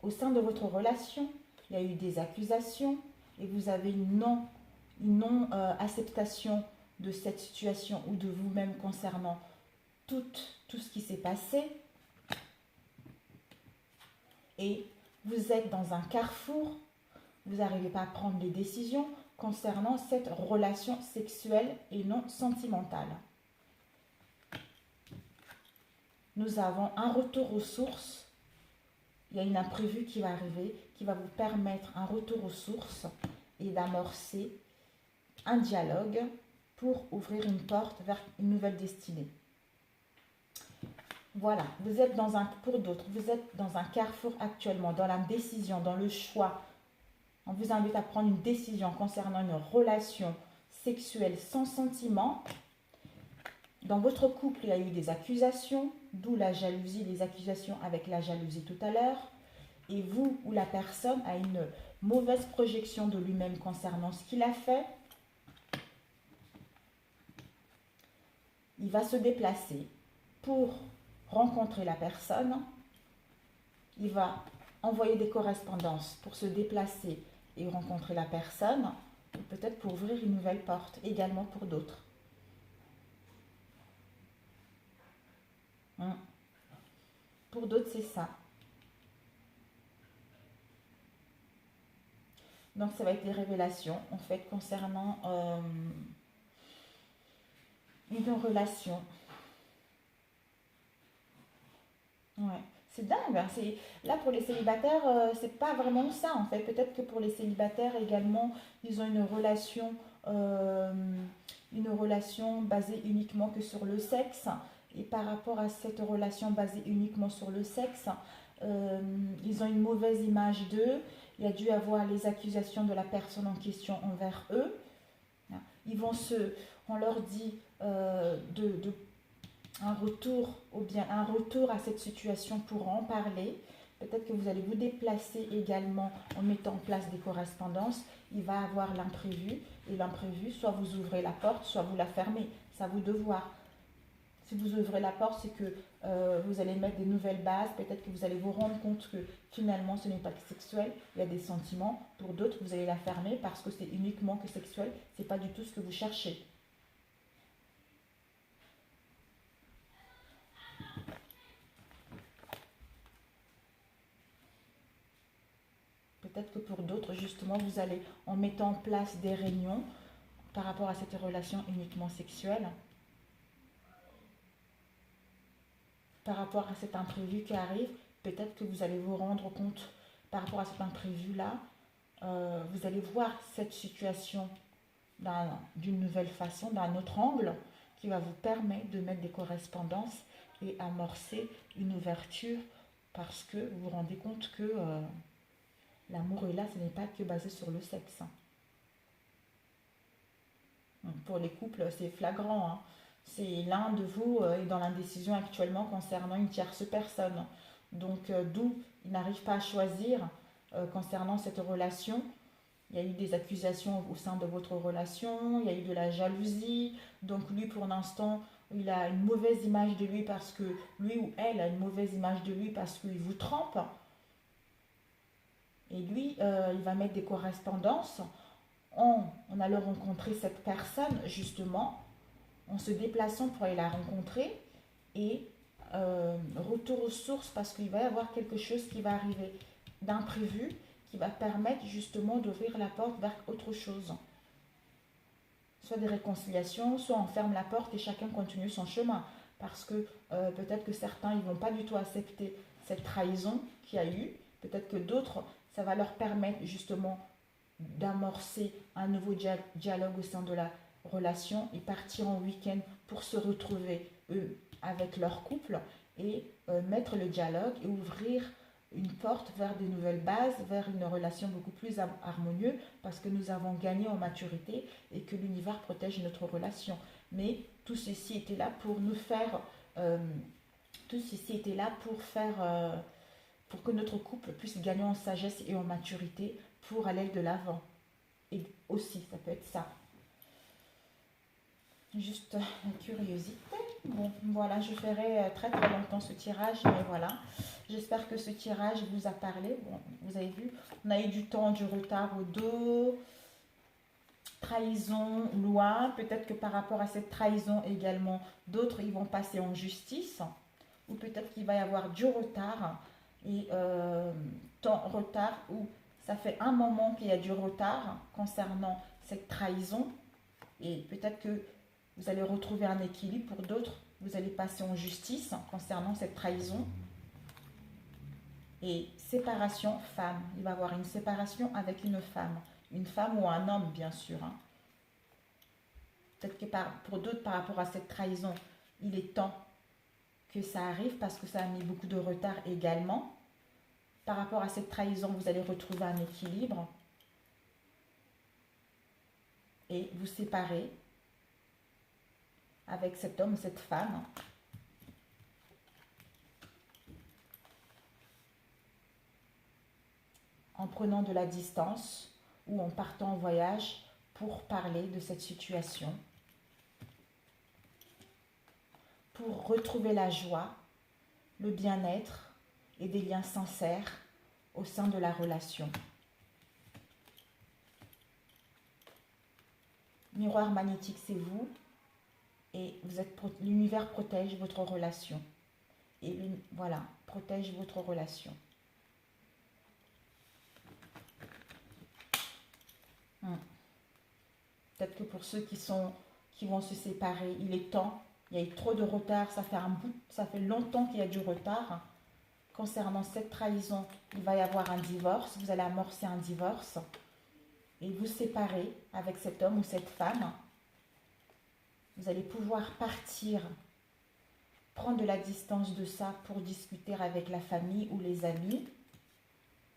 au sein de votre relation, il y a eu des accusations et vous avez une non-acceptation de cette situation ou de vous-même concernant tout ce qui s'est passé. Et vous êtes dans un carrefour, vous n'arrivez pas à prendre des décisions concernant cette relation sexuelle et non sentimentale. Nous avons un retour aux sources. Il y a une imprévue qui va arriver, qui va vous permettre un retour aux sources et d'amorcer un dialogue pour ouvrir une porte vers une nouvelle destinée. Voilà, vous êtes pour d'autres, vous êtes dans un carrefour actuellement, dans la décision, dans le choix. On vous invite à prendre une décision concernant une relation sexuelle sans sentiment. Dans votre couple, il y a eu des accusations, d'où la jalousie, les accusations avec la jalousie tout à l'heure. Et vous ou la personne a une mauvaise projection de lui-même concernant ce qu'il a fait. Il va se déplacer pour rencontrer la personne. Il va envoyer des correspondances pour se déplacer et rencontrer la personne, ou peut-être pour ouvrir une nouvelle porte, également pour d'autres. Pour d'autres, c'est ça. Donc, ça va être des révélations, en fait, concernant une relation. Ouais. C'est dingue, hein. Là pour les célibataires, c'est pas vraiment ça en fait. Peut-être que pour les célibataires également, ils ont une relation basée uniquement que sur le sexe. Et par rapport à cette relation basée uniquement sur le sexe, ils ont une mauvaise image d'eux. Il y a dû avoir les accusations de la personne en question envers eux. On leur dit un retour à cette situation pour en parler. Peut-être que vous allez vous déplacer également en mettant en place des correspondances. Il va avoir l'imprévu. Et l'imprévu, soit vous ouvrez la porte, soit vous la fermez. C'est à vous de voir. Si vous ouvrez la porte, c'est que vous allez mettre des nouvelles bases. Peut-être que vous allez vous rendre compte que finalement, ce n'est pas que sexuel. Il y a des sentiments. Pour d'autres, vous allez la fermer parce que c'est uniquement que sexuel. Ce n'est pas du tout ce que vous cherchez. Peut-être que pour d'autres, justement, vous allez, en mettant en place des réunions par rapport à cette relation uniquement sexuelle, par rapport à cet imprévu qui arrive, peut-être que vous allez vous rendre compte, par rapport à cet imprévu-là, vous allez voir cette situation d'une nouvelle façon, d'un autre angle, qui va vous permettre de mettre des correspondances et amorcer une ouverture parce que vous vous rendez compte que l'amour est là, ce n'est pas que basé sur le sexe. Pour les couples, c'est flagrant. Hein. C'est l'un de vous est dans l'indécision actuellement concernant une tierce personne. Donc, d'où il n'arrive pas à choisir concernant cette relation. Il y a eu des accusations au sein de votre relation, il y a eu de la jalousie. Donc, lui, pour l'instant, il a une mauvaise image de lui parce que lui ou elle a une mauvaise image de lui parce qu'il vous trompe. Et lui, il va mettre des correspondances en allant rencontrer cette personne, justement, en se déplaçant pour aller la rencontrer. Et retour aux sources, parce qu'il va y avoir quelque chose qui va arriver d'imprévu, qui va permettre justement d'ouvrir la porte vers autre chose. Soit des réconciliations, soit on ferme la porte et chacun continue son chemin. Parce que peut-être que certains, ils ne vont pas du tout accepter cette trahison qu'il y a eu. Peut-être que d'autres, ça va leur permettre justement d'amorcer un nouveau dialogue au sein de la relation et partir en week-end pour se retrouver eux avec leur couple et mettre le dialogue et ouvrir une porte vers de nouvelles bases, vers une relation beaucoup plus harmonieuse parce que nous avons gagné en maturité et que l'univers protège notre relation. Mais tout ceci était là pour nous faire, tout ceci était là pour faire, pour que notre couple puisse gagner en sagesse et en maturité pour aller de l'avant. Et aussi, ça peut être ça. Juste la curiosité. Bon, voilà, je ferai très très longtemps ce tirage, mais voilà. J'espère que ce tirage vous a parlé. Bon, vous avez vu, on a eu du temps, du retard au dos. Trahison, loi. Peut-être que par rapport à cette trahison également, d'autres ils vont passer en justice. Ou peut-être qu'il va y avoir du retard. Et temps retard où ça fait un moment qu'il y a du retard concernant cette trahison. Et peut-être que vous allez retrouver un équilibre. Pour d'autres, vous allez passer en justice concernant cette trahison. Et séparation femme. Il va y avoir une séparation avec une femme ou un homme, bien sûr. Hein. Peut-être que pour d'autres, par rapport à cette trahison, il est temps que ça arrive parce que ça a mis beaucoup de retard également. Par rapport à cette trahison, vous allez retrouver un équilibre et vous séparer avec cet homme, cette femme. En prenant de la distance ou en partant en voyage pour parler de cette situation, pour retrouver la joie, le bien-être et des liens sincères au sein de la relation. Miroir magnétique, c'est vous et l'univers protège votre relation. Et voilà, protège votre relation. Peut-être que pour ceux qui vont se séparer, il est temps. Il y a eu trop de retard. Ça fait longtemps qu'il y a du retard. Concernant cette trahison, il va y avoir un divorce. Vous allez amorcer un divorce et vous séparer avec cet homme ou cette femme. Vous allez pouvoir partir, prendre de la distance de ça pour discuter avec la famille ou les amis,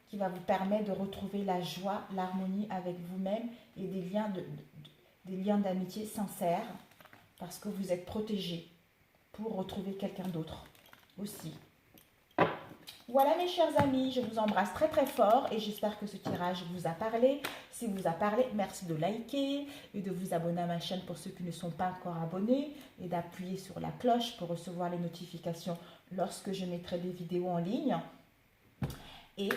qui va vous permettre de retrouver la joie, l'harmonie avec vous-même et des liens d'amitié sincères parce que vous êtes protégés pour retrouver quelqu'un d'autre aussi. Voilà mes chers amis, je vous embrasse très très fort et j'espère que ce tirage vous a parlé. Si vous a parlé, merci de liker et de vous abonner à ma chaîne pour ceux qui ne sont pas encore abonnés et d'appuyer sur la cloche pour recevoir les notifications lorsque je mettrai des vidéos en ligne. Et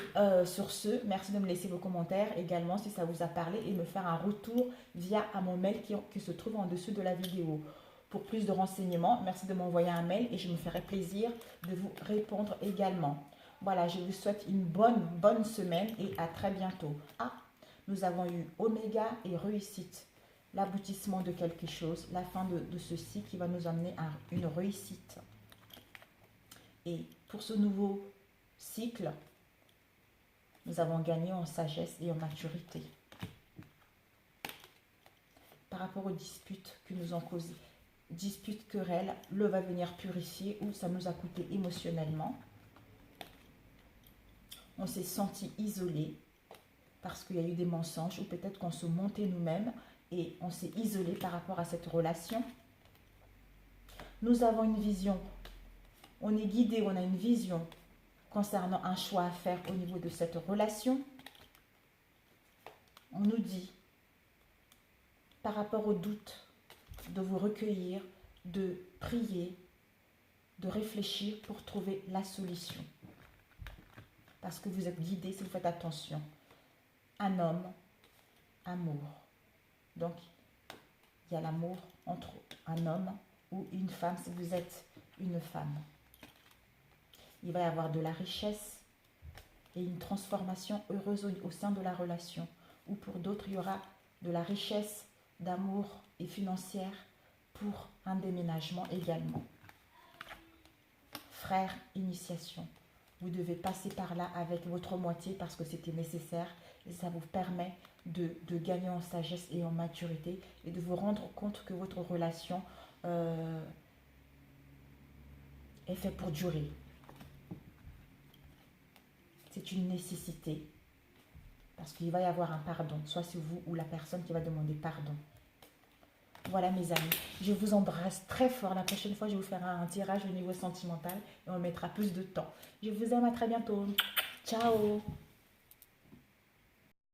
sur ce, merci de me laisser vos commentaires également si ça vous a parlé et me faire un retour via mon mail qui se trouve en dessous de la vidéo. Pour plus de renseignements, merci de m'envoyer un mail et je me ferai plaisir de vous répondre également. Voilà, je vous souhaite une bonne semaine et à très bientôt. Ah, nous avons eu Oméga et réussite, l'aboutissement de quelque chose, la fin de ceci qui va nous amener à une réussite. Et pour ce nouveau cycle, nous avons gagné en sagesse et en maturité. Par rapport aux disputes que nous ont causées, disputes, querelles, le va venir purifier ou ça nous a coûté émotionnellement. On s'est senti isolé parce qu'il y a eu des mensonges ou peut-être qu'on se mentait nous-mêmes et on s'est isolé par rapport à cette relation. Nous avons une vision, on est guidé, on a une vision concernant un choix à faire au niveau de cette relation. On nous dit, par rapport au doute, de vous recueillir, de prier, de réfléchir pour trouver la solution. Parce que vous êtes guidé si vous faites attention. Un homme, amour. Donc, il y a l'amour entre un homme ou une femme si vous êtes une femme. Il va y avoir de la richesse et une transformation heureuse au sein de la relation. Ou pour d'autres, il y aura de la richesse d'amour et financière pour un déménagement également. Frère, initiation. Vous devez passer par là avec votre moitié parce que c'était nécessaire et ça vous permet de gagner en sagesse et en maturité et de vous rendre compte que votre relation est faite pour durer. c'est une nécessité. Parce qu'il va y avoir un pardon, soit c'est vous ou la personne qui va demander pardon. Voilà mes amis, je vous embrasse très fort. La prochaine fois, je vais vous faire un tirage au niveau sentimental et on mettra plus de temps. Je vous aime, à très bientôt. Ciao.